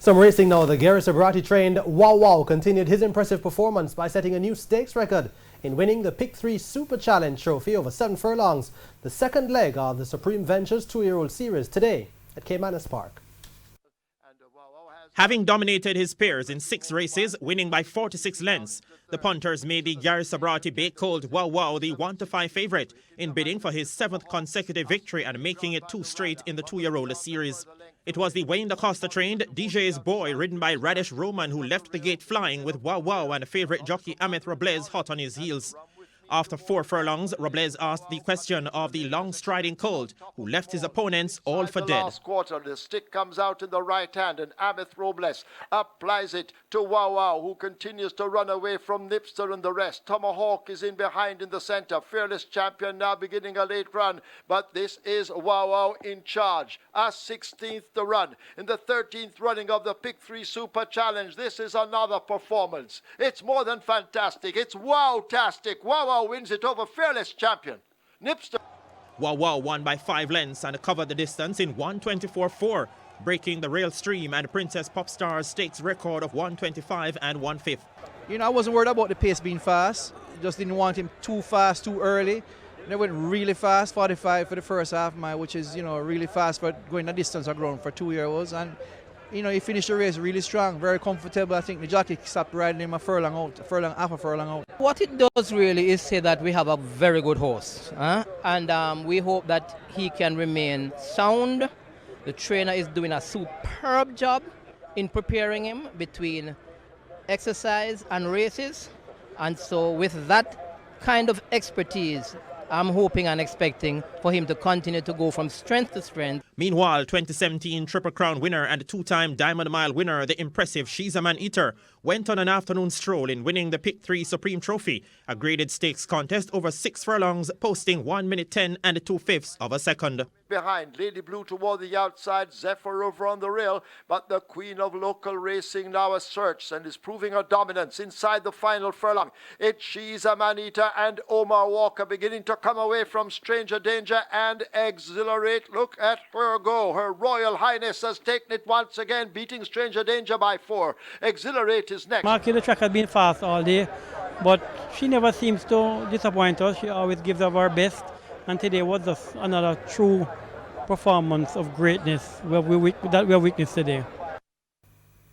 Some racing now. The Gary Sobrati-trained Wow Wow continued his impressive performance by setting a new stakes record in winning the Pick 3 Super Challenge Trophy over 7 furlongs, the second leg of the Supreme Ventures 2-year-old series today at Caymanas Park. Having dominated his peers in 6 races, winning by 46 lengths, the punters made the Gary Sobrati bake-cold Wow Wow the 1-5 favourite in bidding for his 7th consecutive victory and making it 2 straight in the 2-year-old series. It was the Wayne DaCosta-trained DJ's Boy, ridden by Radish Roman, who left the gate flying with Wow Wow and favourite jockey Amit Robles hot on his heels. After 4 furlongs, Robles asked the question of the long-striding colt, who left his opponents all for dead. Last quarter, the stick comes out in the right hand, and Amit Robles applies it to Wow Wow, who continues to run away from Nipster and the rest. Tomahawk is in behind in the center. Fearless Champion now beginning a late run, but this is Wow Wow in charge. A 16th to run in the 13th running of the Pick 3 Super Challenge. This is another performance. It's more than fantastic. It's wow-tastic. Wow Wow wins it over Fearless Champion. Nipster. Wow Wow won by 5 lengths and covered the distance in 1:24.4, breaking the Rail Stream and Princess Popstar's stakes record of 1:25 and 1/5. You know, I wasn't worried about the pace being fast. Just didn't want him too fast, too early. And it went really fast, 45 for the first half mile, which is, you know, really fast for going the distance of ground for 2-year-olds. And, you know, he finished the race really strong, very comfortable. I think the jockey stopped riding him half a furlong out. What it does really is say that we have a very good horse, and we hope that he can remain sound. The trainer is doing a superb job in preparing him between exercise and races, and so with that kind of expertise, I'm hoping and expecting for him to continue to go from strength to strength. Meanwhile, 2017 Triple Crown winner and 2-time Diamond Mile winner, the impressive She's a Man Eater, went on an afternoon stroll in winning the Pick 3 Supreme Trophy, a graded stakes contest over 6 furlongs, posting 1 minute 10 and 2/5 of a second. Behind, Lady Blue toward the outside, Zephyr over on the rail, but the queen of local racing now asserts and is proving her dominance inside the final furlong. It's She's a Man Eater and Omar Walker beginning to come away from Stranger Danger and Exhilarate. Look at her go. Her Royal Highness has taken it once again, beating Stranger Danger by 4. Exhilarate is next. Marky, the track has been fast all day, but she never seems to disappoint us. She always gives up her best, and today was just another true performance of greatness that we witnessed today.